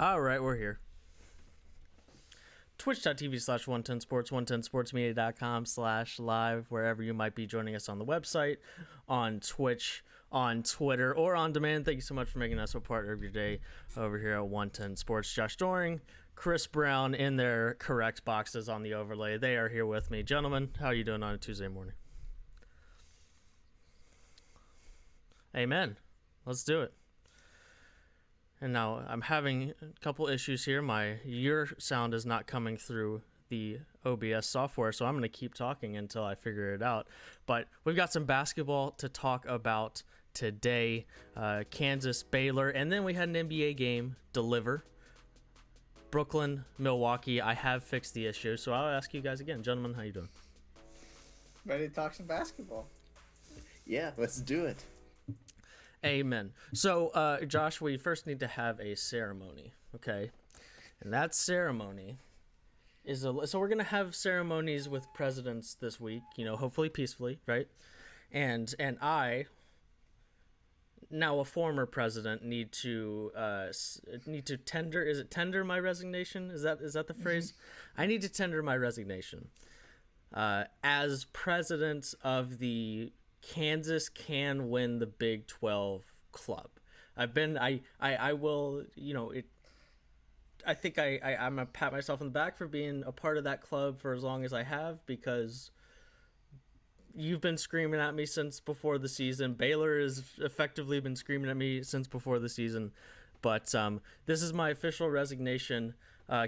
All right, we're here. Twitch.tv/110sports, 110sportsmedia.com/live, wherever you might be joining us on the website, on Twitch, on Twitter, or on demand. Thank you so much for making us a part of your day over here at 110 Sports. Josh Doring, Chris Brown in their correct boxes on the overlay. They are here with me. Gentlemen, how are you doing on a Tuesday morning? Amen. Let's do it. And now I'm having a couple issues here. Your sound is not coming through the OBS software, so I'm going to keep talking until I figure it out. But we've got some basketball to talk about today. Kansas, Baylor, and then we had an NBA game deliver. Brooklyn, Milwaukee. I have fixed the issue, so I'll ask you guys again. Gentlemen, how you doing? Ready to talk some basketball? Yeah, let's do it. Amen. So, Josh, we first need to have a ceremony, okay? And that ceremony is so we're gonna have ceremonies with presidents this week, hopefully peacefully, right? And I, now a former president, need to tender. Is it tender my resignation? Is that the phrase? I need to tender my resignation as president of the Kansas Can Win the Big 12 club. I will, I think I'm going to pat myself on the back for being a part of that club for as long as I have, because you've been screaming at me since before the season. Baylor has effectively been screaming at me since before the season. But this is my official resignation.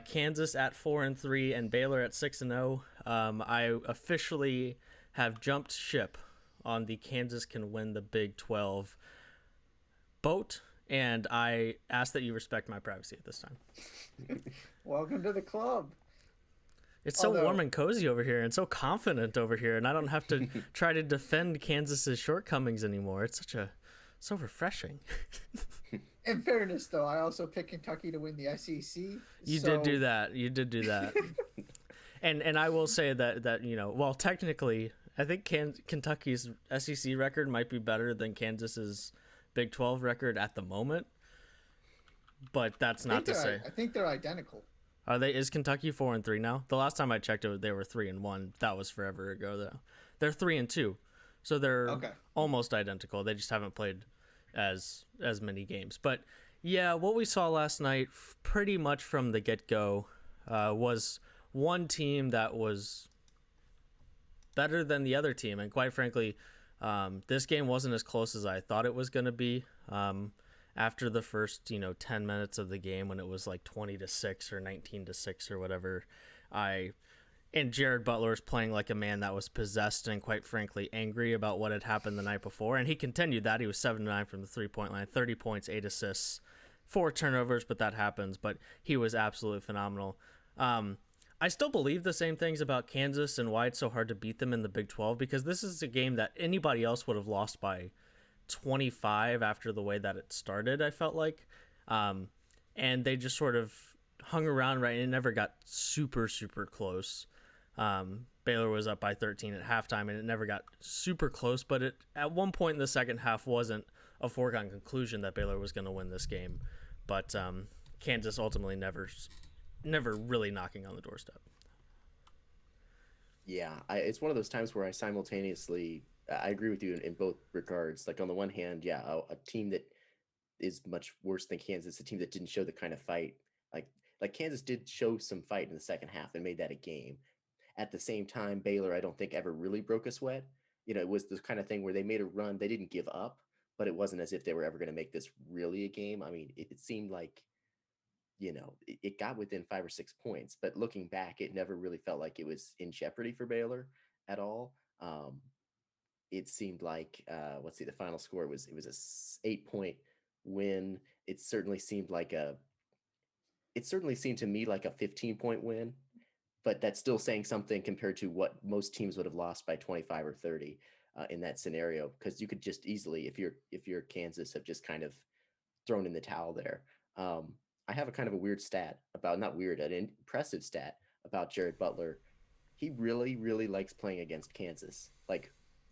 Kansas at 4-3 and Baylor at 6-0. I officially have jumped ship on the Kansas Can Win the Big 12 boat, and I ask that you respect my privacy at this time. Welcome to the club. It's so warm and cozy over here, and so confident over here, and I don't have to try to defend Kansas's shortcomings anymore. It's so refreshing. In fairness, though, I also picked Kentucky to win the SEC. You did do that. And I will say that well, technically, I think Kentucky's SEC record might be better than Kansas's Big 12 record at the moment, but that's not to say. I think they're identical. Are they? Is Kentucky 4-3 now? The last time I checked, they were 3-1. That was forever ago, though. They're 3-2, so they're almost identical. They just haven't played as many games. But yeah, what we saw last night, pretty much from the get-go, was one team that was better than the other team, and quite frankly, this game wasn't as close as I thought it was going to be. After the first 10 minutes of the game, when it was like 20-6 or 19-6 or whatever, and Jared Butler was playing like a man that was possessed and quite frankly angry about what had happened the night before, and he continued that. He was 7-9 from the 3-point line, 30 points, 8 assists, 4 turnovers, but that happens. But he was absolutely phenomenal. I still believe the same things about Kansas and why it's so hard to beat them in the Big 12, because this is a game that anybody else would have lost by 25 after the way that it started, I felt like. And they just sort of hung around, right, and it never got super, super close. Baylor was up by 13 at halftime, and it never got super close, but it at one point in the second half wasn't a foregone conclusion that Baylor was going to win this game. But Kansas ultimately never really knocking on the doorstep. Yeah, it's one of those times where I agree with you in both regards. Like on the one hand, yeah, a team that is much worse than Kansas, a team that didn't show the kind of fight. Like Kansas did show some fight in the second half and made that a game. At the same time, Baylor, I don't think ever really broke a sweat. It was the kind of thing where they made a run. They didn't give up, but it wasn't as if they were ever going to make this really a game. I mean, it seemed like, it got within 5 or 6 points, but looking back, it never really felt like it was in jeopardy for Baylor at all. It seemed like, let's see, the final score was a 8-point win. It certainly seemed to me like a 15-point win, but that's still saying something compared to what most teams would have lost by 25 or 30 in that scenario, because you could just easily, if you're Kansas, have just kind of thrown in the towel there. I have a kind of a weird stat about, not weird, an impressive stat about Jared Butler. He really, really likes playing against Kansas. Like,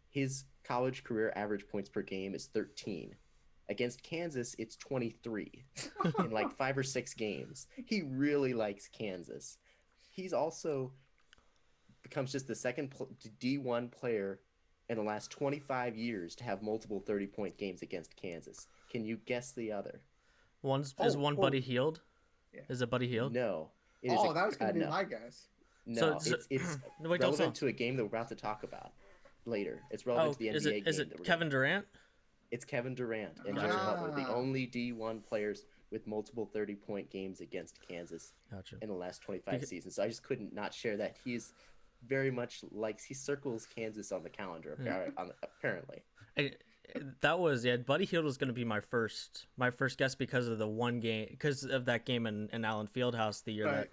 his college career average points per game is 13 Against Kansas, it's 23 in like 5 or 6 games. He really likes Kansas. He's also becomes just the second D1 player in the last 25 years to have multiple 30-point games against Kansas. Can you guess the other? Is one Buddy Hield? Yeah. Is it Buddy Hield? No. That was going to be my guess. No, it's relevant to a game that we're about to talk about later. It's relevant to the NBA game. Is it Kevin Durant? It's Kevin Durant and Jared Butler, the only D1 players with multiple 30-point games against Kansas in the last 25 seasons. So I just couldn't not share that. He's very much he circles Kansas on the calendar, apparently. That was Buddy Hield was going to be my first guess because of that game in Allen Fieldhouse the year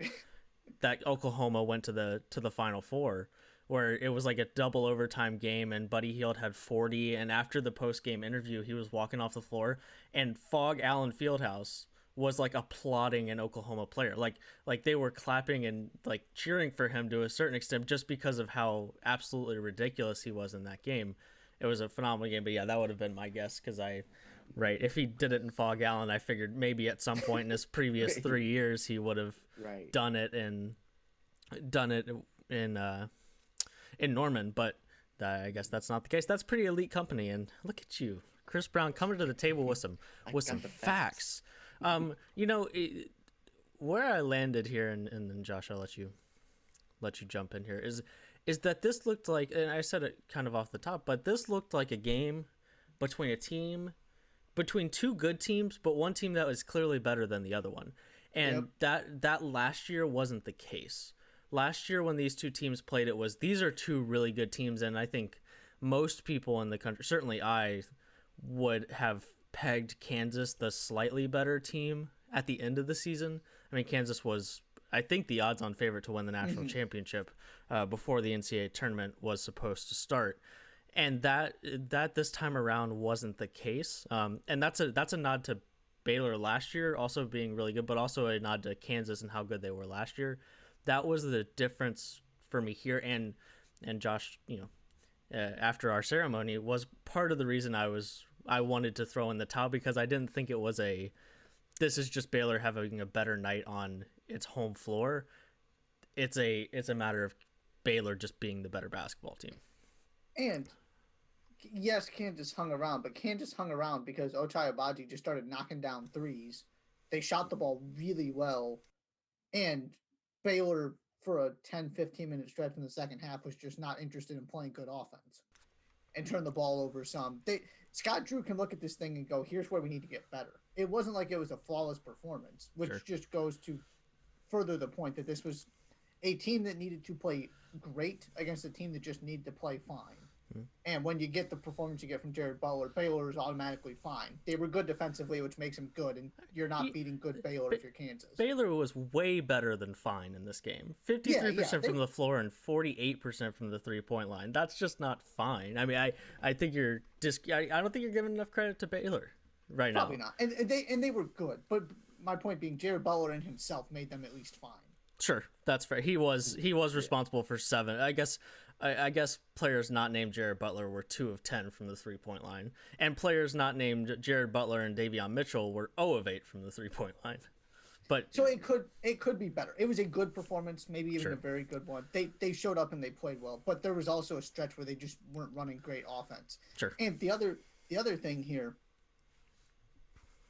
that Oklahoma went to the Final Four, where it was like a double overtime game and Buddy Hield had 40, and after the post-game interview he was walking off the floor and Fog Allen Fieldhouse was like applauding an Oklahoma player, like they were clapping and like cheering for him to a certain extent just because of how absolutely ridiculous he was in that game. It was a phenomenal game, but yeah, that would have been my guess because if he did it in Fog Allen, I figured maybe at some point in his previous 3 years he would have done it in Norman, but I guess that's not the case. That's pretty elite company, and look at you, Chris Brown, coming to the table with some facts. Where I landed here, and then Josh, I'll let you jump in here. Is that this looked like, and I said it kind of off the top, but this looked like a game between two good teams, but one team that was clearly better than the other one, and that last year wasn't the case. Last year when these two teams played, these are two really good teams, and I think most people in the country, certainly I, would have pegged Kansas the slightly better team at the end of the season. I mean, Kansas was, I think, the odds-on favorite to win the national championship before the NCAA tournament was supposed to start, and that this time around wasn't the case. And that's a nod to Baylor last year also being really good, but also a nod to Kansas and how good they were last year. That was the difference for me here, and Josh, after our ceremony, was part of the reason I wanted to throw in the towel, because I didn't think it was this is just Baylor having a better night on its home floor. It's a matter of Baylor just being the better basketball team. And yes, Kansas hung around, but Kansas hung around because Ochai Agbaji just started knocking down threes. They shot the ball really well, and Baylor, for a 10-15 minute stretch in the second half, was just not interested in playing good offense and turn the ball over some. Scott Drew can look at this thing and go, here's where we need to get better. It wasn't like it was a flawless performance, which just goes to further the point that this was a team that needed to play great against a team that just needed to play fine. And when you get the performance you get from Jared Butler, Baylor is automatically fine. They were good defensively, which makes them good, and you're not beating good Baylor if you're Kansas. Baylor was way better than fine in this game. 53% from the floor and 48% from the three-point line. That's just not fine. I mean, I think I don't think you're giving enough credit to Baylor right now. Probably not. And they were good, but my point being, Jared Butler and himself made them at least fine. Sure, that's fair. He was responsible for 7. I guess players not named Jared Butler were 2 of 10 from the three-point line, and players not named Jared Butler and Davion Mitchell were 0 of 8 from the three-point line. But so it could be better. It was a good performance, maybe even a very good one. They showed up and they played well, but there was also a stretch where they just weren't running great offense. Sure. And the other thing here,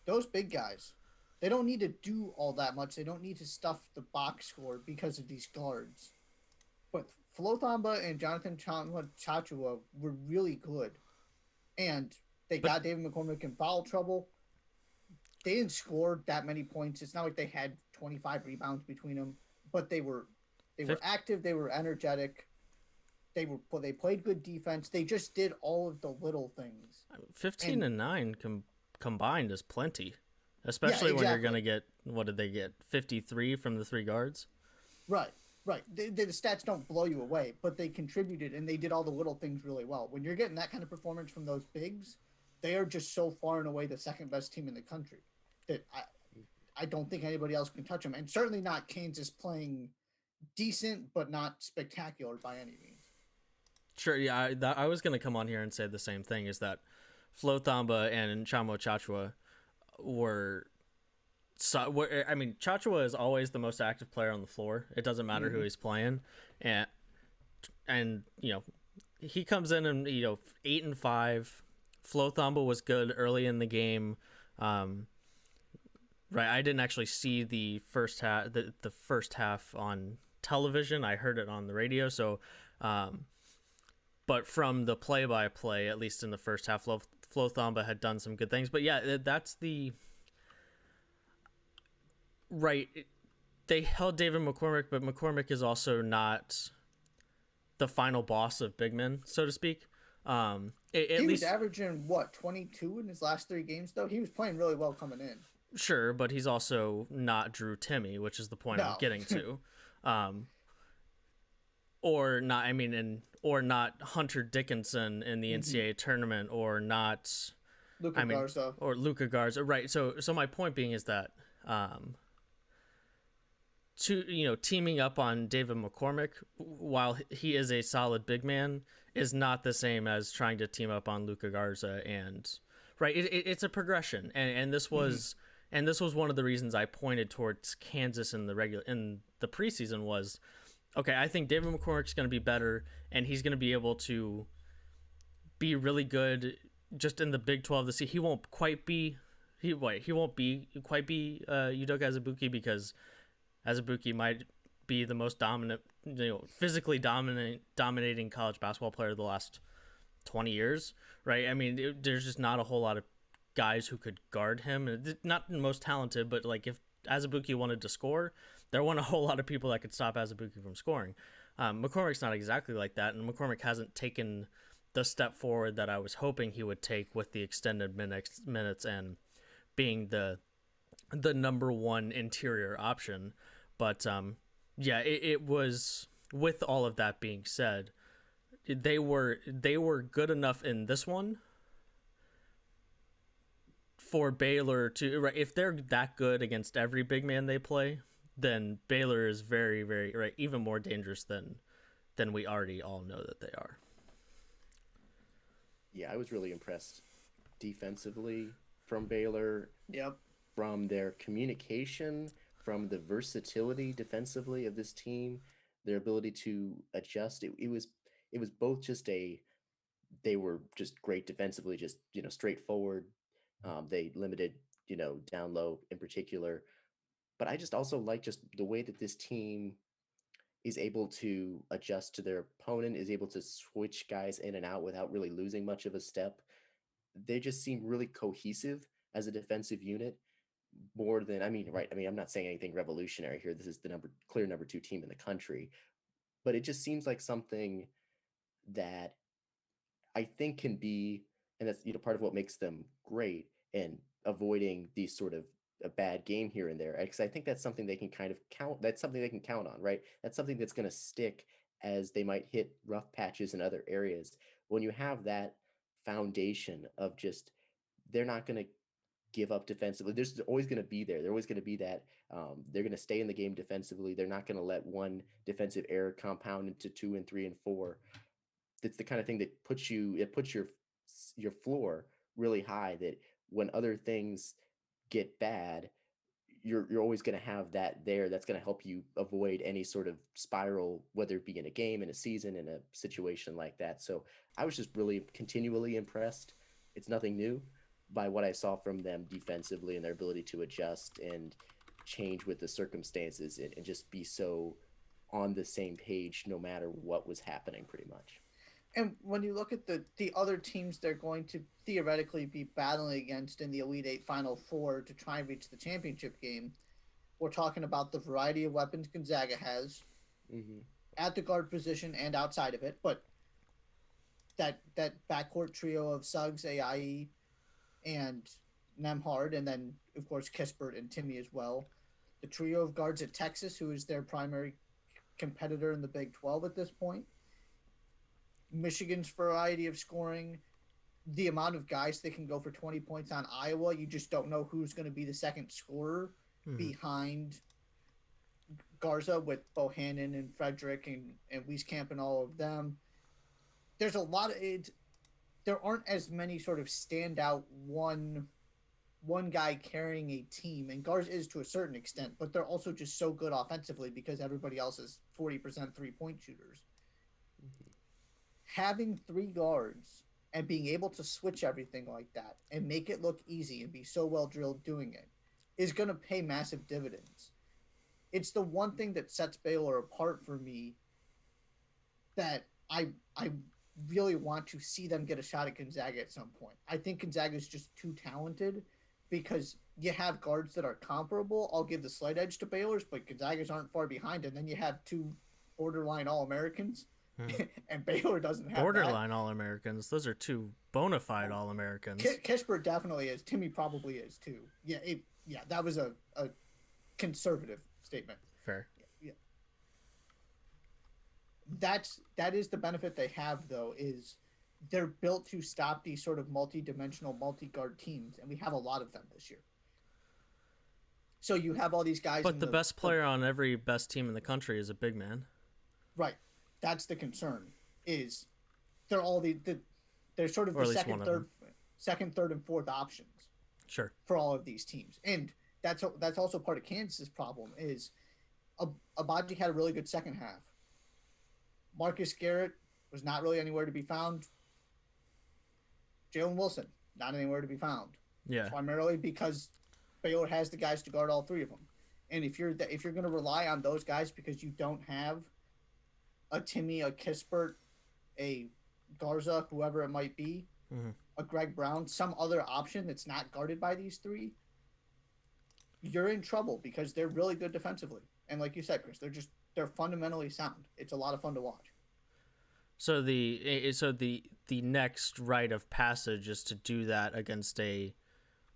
those big guys, they don't need to do all that much. They don't need to stuff the box score because of these guards. But Flo Thamba and Jonathan Chachua were really good. And they got David McCormick in foul trouble. They didn't score that many points. It's not like they had 25 rebounds between them. But they were active. They were energetic. They played good defense. They just did all of the little things. 15 and 9 combined is plenty. Especially when you're going to get, what did they get, 53 from the 3 guards? Right. The stats don't blow you away, but they contributed, and they did all the little things really well. When you're getting that kind of performance from those bigs, they are just so far and away the second best team in the country that I don't think anybody else can touch them. And certainly not Kansas playing decent, but not spectacular by any means. Sure, yeah. I was going to come on here and say the same thing, is that Flo Thamba and Chamo Chachua were. I mean, Chachua is always the most active player on the floor. It doesn't matter who he's playing, and he comes in and 8-5. Flo Thamba was good early in the game. Right, I didn't actually see the first half. The first half on television. I heard it on the radio. So, but from the play-by-play, at least in the first half, Flo Thamba had done some good things. But yeah, that's the right. They held David McCormick, but McCormick is also not the final boss of big men, so to speak. He was averaging 22 in his last 3 games, though. He was playing really well coming in. Sure, but he's also not Drew Timme, which is the point I'm getting to. Or not. I mean, or not Hunter Dickinson in the NCAA tournament, or not Garza or Luka Garza. Right. So my point being is that teaming up on David McCormick, while he is a solid big man, is not the same as trying to team up on Luka Garza. And right, it's a progression, and this was one of the reasons I pointed towards Kansas in the preseason was, okay, I think David McCormick's going to be better, and he's going to be able to be really good just in the Big 12 this year. He won't quite be Udoka Azubuike, because Azubuike might be the most dominant, physically dominating college basketball player of the last 20 years, right? I mean, there's just not a whole lot of guys who could guard him. Not the most talented, but like if Azubuike wanted to score, there weren't a whole lot of people that could stop Azubuike from scoring. McCormick's not exactly like that, and McCormick hasn't taken the step forward that I was hoping he would take with the extended minutes and being the number one interior option. But it was, with all of that being said, they were good enough in this one for Baylor to, right, if they're that good against every big man they play, then Baylor is very, very, right, even more dangerous than we already all know that they are. Yeah, I was really impressed defensively from Baylor. Yep. From their communication, from the versatility defensively of this team, their ability to adjust. It was both just they were just great defensively, just straightforward. They limited down low in particular, but I just also like just the way that this team is able to adjust to their opponent, is able to switch guys in and out without really losing much of a step. They just seem really cohesive as a defensive unit, more than, I'm not saying anything revolutionary here. This is the clear number 2 team in the country, but it just seems like something that I think can be, and that's part of what makes them great, and avoiding these sort of a bad game here and there, because I think that's something they can kind of count. That's something they can count on, right? That's something that's going to stick as they might hit rough patches in other areas. When you have that foundation of just, they're not going to give up defensively. There's always going to be there. They're always going to be that. They're going to stay in the game defensively. They're not going to let one defensive error compound into 2 and 3 and 4. It's the kind of thing that puts your floor really high, that when other things get bad, you're always going to have that there. That's going to help you avoid any sort of spiral, whether it be in a game, in a season, in a situation like that. So I was just really continually impressed. It's nothing new, by what I saw from them defensively and their ability to adjust and change with the circumstances, and just be so on the same page no matter what was happening, pretty much. And when you look at the other teams they're going to theoretically be battling against in the Elite Eight Final Four to try and reach the championship game, we're talking about the variety of weapons Gonzaga has at the guard position and outside of it. But that backcourt trio of Suggs, AIE, and Nemhard, and then, of course, Kispert and Timme as well. The trio of guards at Texas, who is their primary competitor in the Big 12 at this point. Michigan's variety of scoring, the amount of guys that can go for 20 points on Iowa, you just don't know who's going to be the second scorer behind Garza, with Bohannon and Frederick and Wieskamp and all of them. There's a lot of it. there aren't as many sort of standout one guy carrying a team, and Garza is to a certain extent, but they're also just so good offensively because everybody else is 40% 3-point shooters. Mm-hmm. Having 3 guards and being able to switch everything like that and make it look easy and be so well drilled doing it is going to pay massive dividends. It's the one thing that sets Baylor apart for me that I really want to see them get a shot at Gonzaga at some point. I think Gonzaga is just too talented because you have guards that are comparable. I'll give the slight edge to Baylor's, but Gonzaga's aren't far behind. And then you have 2 borderline All-Americans, and Baylor doesn't have borderline All-Americans. Those are 2 bona fide All-Americans. Kispert definitely is. Timmy probably is too. Yeah, that was a conservative statement. Fair. Yeah. That is the benefit they have, though, is they're built to stop these sort of multi-dimensional, multi-guard teams, and we have a lot of them this year. So you have all these guys. But the best player on every best team in the country is a big man. Right. That's the concern. Is they're all they're sort of the second, third, and fourth options. Sure. For all of these teams, and that's also part of Kansas's problem. Is Abaji had a really good second half. Marcus Garrett was not really anywhere to be found. Jalen Wilson, not anywhere to be found. Yeah. Primarily because Baylor has the guys to guard all 3 of them. And if you're going to rely on those guys because you don't have a Timmy, a Kispert, a Garza, whoever it might be, a Greg Brown, some other option that's not guarded by these 3, you're in trouble because they're really good defensively. And like you said, Chris, they're fundamentally sound. It's a lot of fun to watch. So the next rite of passage is to do that against a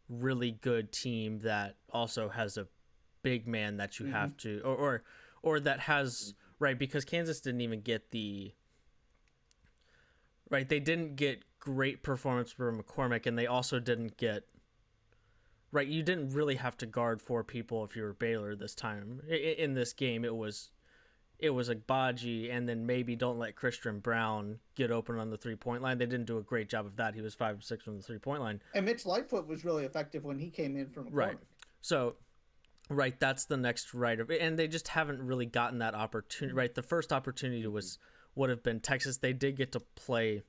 really good team that also has a big man that you have to or that has right, because Kansas didn't even get they didn't get great performance from McCormick, and they also didn't get you didn't really have to guard 4 people if you were Baylor this time. In this game, it was Agbaji, and then maybe don't let Christian Brown get open on the 3-point line. They didn't do a great job of that. He was 5-6 from the 3-point line. And Mitch Lightfoot was really effective when he came in from McCormick. Right. So, that's the next and they just haven't really gotten that opportunity. Right, the first opportunity would have been Texas. They did get to play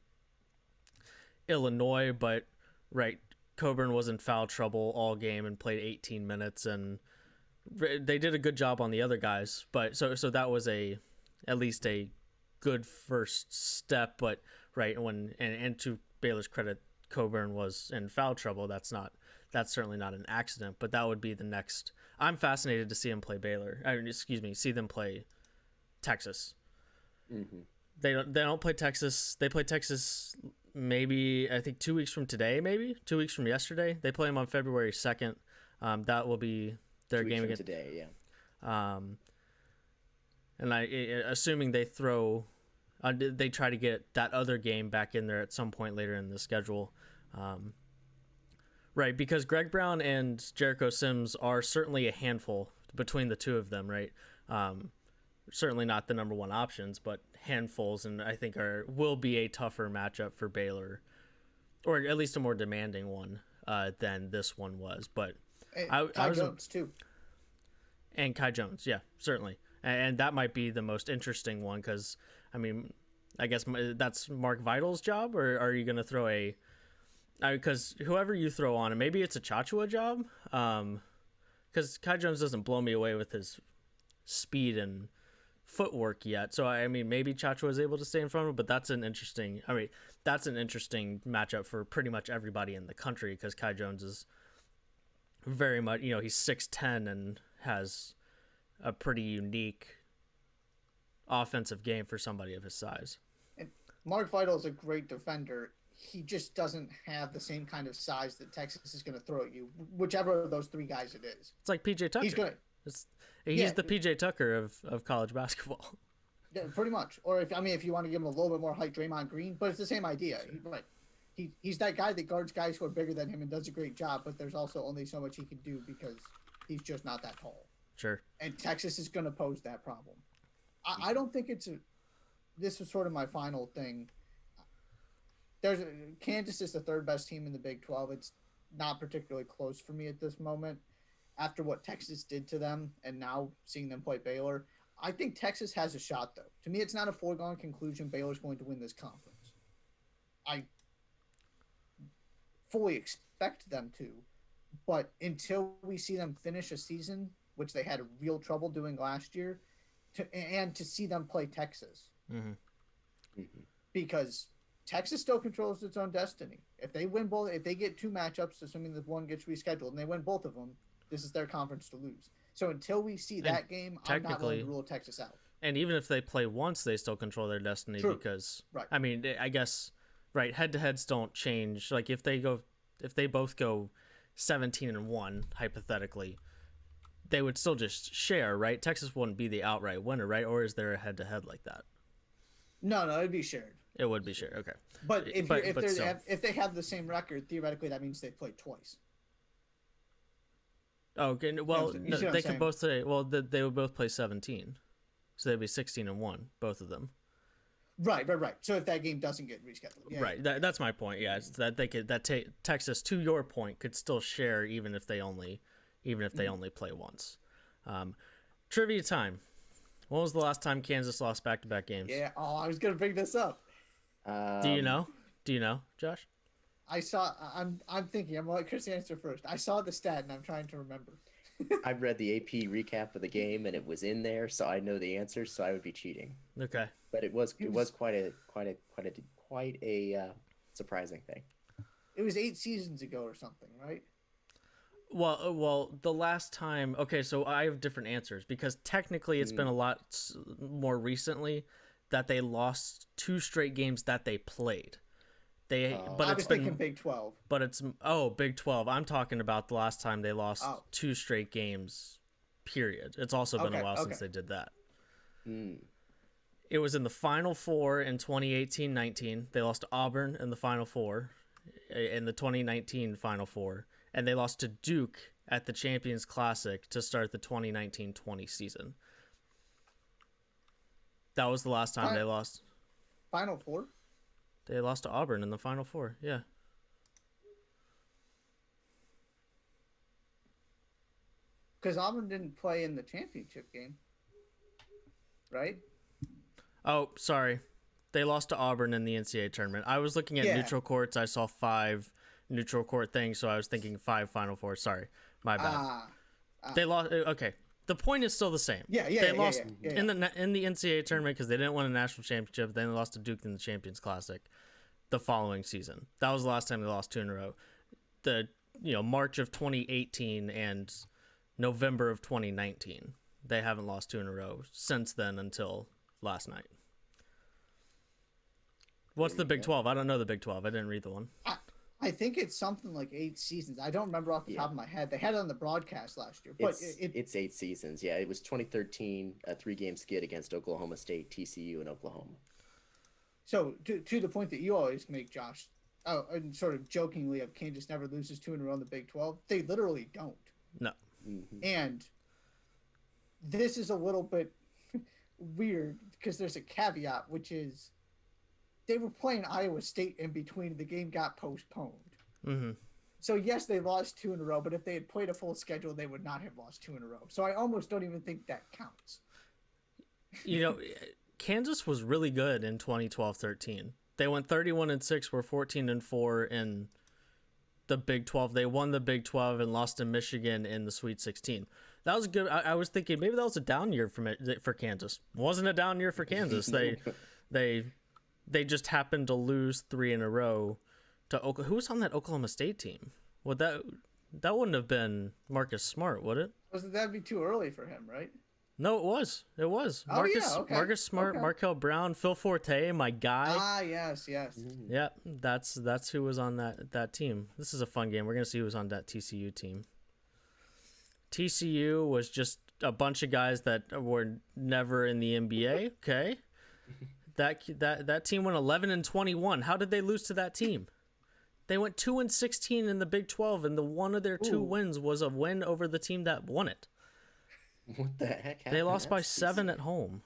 Illinois, but Coburn was in foul trouble all game and played 18 minutes, and they did a good job on the other guys. But so that was at least a good first step. But and to Baylor's credit, Coburn was in foul trouble. That's certainly not an accident. But that would be the next. I'm fascinated to see them play see them play Texas. Mm-hmm. They don't play Texas. They play Texas. Maybe I think 2 weeks from today, maybe 2 weeks from yesterday. They play them on February 2nd. That will be their game against today. Yeah. And assuming they try to get that other game back in there at some point later in the schedule, right? Because Greg Brown and Jericho Sims are certainly a handful between the 2 of them, right? Certainly not the number 1 options, but handfuls, and I think will be a tougher matchup for Baylor, or at least a more demanding one than this one was. But Kai Jones too, and Kai Jones, yeah, certainly, and that might be the most interesting one because I guess that's Mark Vidal's job, or are you going to throw because whoever you throw on, and maybe it's a Chachua job, because Kai Jones doesn't blow me away with his speed and footwork yet, so maybe Chachua is able to stay in front of him, but that's an interesting matchup for pretty much everybody in the country because Kai Jones is very much, he's 6'10" and has a pretty unique offensive game for somebody of his size. And Mark Vidal is a great defender. He just doesn't have the same kind of size that Texas is going to throw at you, whichever of those 3 guys it is. It's like PJ Tucker. He's good. He's the PJ Tucker of college basketball. Yeah, pretty much. Or if you want to give him a little bit more height, Draymond Green, but it's the same idea. He's that guy that guards guys who are bigger than him and does a great job, but there's also only so much he can do because he's just not that tall. Sure. And Texas is going to pose that problem. I don't think this was sort of my final thing. Kansas is the third best team in the Big 12. It's not particularly close for me at this moment. After what Texas did to them, and now seeing them play Baylor, I think Texas has a shot, though. To me, it's not a foregone conclusion Baylor's going to win this conference. I fully expect them to, but until we see them finish a season, which they had real trouble doing last year, to see them play Texas. Because Texas still controls its own destiny. If they win both, if they get 2 matchups, assuming that one gets rescheduled, and they win both of them, this is their conference to lose. So until we see that game, I'm not going to rule Texas out. And even if they play once, they still control their destiny. True. Because, right. I mean, I guess, right, head-to-heads don't change. Like, if they both go 17-1, hypothetically, they would still just share, right? Texas wouldn't be the outright winner, right? Or is there a head-to-head like that? No, it'd be shared. It would be shared, okay. But if they have the same record, theoretically, that means they played twice. Oh, okay. Well, no, they could both say. Well, they would both play 17, so they'd be 16-1, both of them. Right. So if that game doesn't get rescheduled, right. That's my point. Yeah, it's that they could Texas, to your point, could still share even if they only play once. Trivia time. When was the last time Kansas lost back-to-back games? Yeah. Oh, I was gonna bring this up. Do you know, Josh? I'm thinking. I'm gonna let Chris answer first. I saw the stat and I'm trying to remember. I read the AP recap of the game and it was in there, so I know the answer. So I would be cheating. Okay. But it was quite a surprising thing. It was 8 seasons ago or something, right? Well, the last time. Okay, so I have different answers because technically it's been a lot more recently that they lost 2 straight games that they played. But I was thinking Big 12. But it's Big 12. I'm talking about the last time they lost 2 straight games. Period. It's also been a while since they did that. It was in the Final Four in 2018-19. They lost to Auburn in the Final Four, in the 2019 Final Four, and they lost to Duke at the Champions Classic to start the 2019-20 season. That was the last time they lost. Final Four? They lost to Auburn in the Final Four, yeah. Because Auburn didn't play in the championship game, right? Oh, sorry. They lost to Auburn in the NCAA tournament. I was looking at neutral courts. I saw 5 neutral court things, so I was thinking 5 Final Four. Sorry, my bad. They lost. Okay, the point is still the same. They lost in the NCAA tournament because they didn't win a national championship. Then they lost to Duke in the Champions Classic the following season. That was the last time they lost 2 in a row. The March of 2018 and November of 2019. They haven't lost 2 in a row since then until last night. What's the Big 12? I don't know the Big 12. I didn't read the one. I think it's something like 8 seasons. I don't remember off the top of my head. They had it on the broadcast last year. But it's 8 seasons. Yeah, it was 2013, a 3-game skid against Oklahoma State, TCU, and Oklahoma. So to the point that you always make, Josh, and sort of jokingly of Kansas never loses 2 in a row in the Big 12, they literally don't. No. And this is a little bit weird because there's a caveat, which is they were playing Iowa State in between. The game got postponed. So, yes, they lost 2 in a row, but if they had played a full schedule, they would not have lost 2 in a row. So I almost don't even think that counts. Kansas was really good in 2012-13. They went 31-6, were 14-4 in the Big 12. They won the Big 12 and lost to Michigan in the Sweet 16. That was good. I was thinking maybe that was a down year for Kansas. It wasn't a down year for Kansas. They just happened to lose 3 in a row to Oklahoma. Who was on that Oklahoma State team? Well, that wouldn't have been Marcus Smart, would it? That'd be too early for him, right? No, it was. It was. Marcus Smart, Markel Brown, Phil Forte, my guy. Yes. Yeah, that's who was on that team. This is a fun game. We're gonna see who was on that TCU team. TCU was just a bunch of guys that were never in the NBA. Okay, that team went 11-21. How did they lose to that team? They went 2-16 in the Big 12, and one of their 2 wins was a win over the team that won it. What the heck happened? They lost by 7 at home.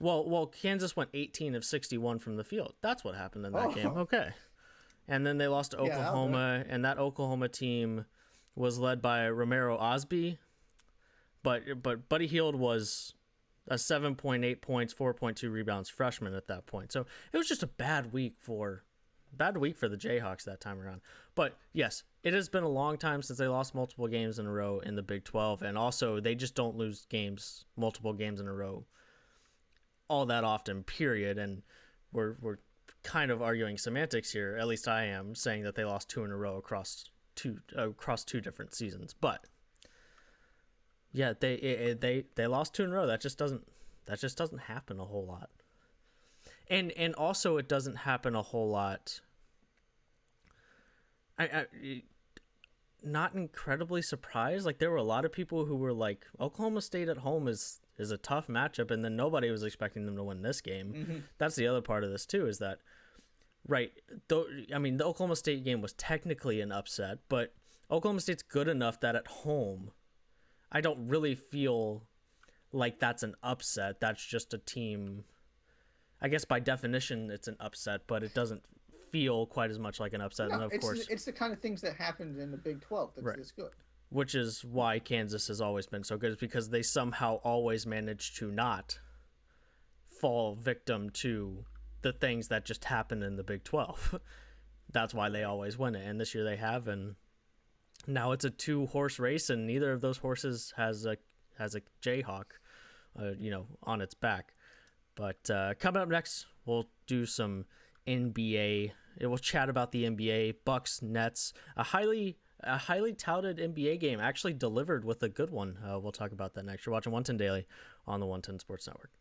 Well, Kansas went 18 of 61 from the field. That's what happened in that game. Okay. And then they lost to Oklahoma, and that Oklahoma team was led by Romero Osby, but Buddy Hield was a 7.8 points, 4.2 rebounds freshman at that point. So it was just a bad week for the Jayhawks that time around. But yes, it has been a long time since they lost multiple games in a row in the Big 12, and also they just don't lose multiple games in a row all that often, period. And we're kind of arguing semantics here. At least I am, saying that they lost 2 in a row across two different seasons. But yeah, they lost 2 in a row. That just doesn't happen a whole lot. And also it doesn't happen a whole lot. I not incredibly surprised. Like, there were a lot of people who were like, Oklahoma State at home is a tough matchup, and then nobody was expecting them to win this game. Mm-hmm. That's the other part of this too, is that, right, I mean, the Oklahoma State game was technically an upset, but Oklahoma State's good enough that at home, I don't really feel like that's an upset. That's just a team, I guess by definition it's an upset, but it doesn't feel quite as much like an upset. No, and of course, it's the kind of things that happened in the Big 12 that's this good. Which is why Kansas has always been so good, is because they somehow always manage to not fall victim to the things that just happen in the Big 12. That's why they always win it, and this year they have, and now it's a 2-horse race, and neither of those horses has a Jayhawk, on its back. But coming up next, we'll do some NBA. We'll chat about the NBA, Bucks, Nets, a highly touted NBA game, actually delivered with a good one. We'll talk about that next. You're watching 110 Daily on the 110 Sports Network.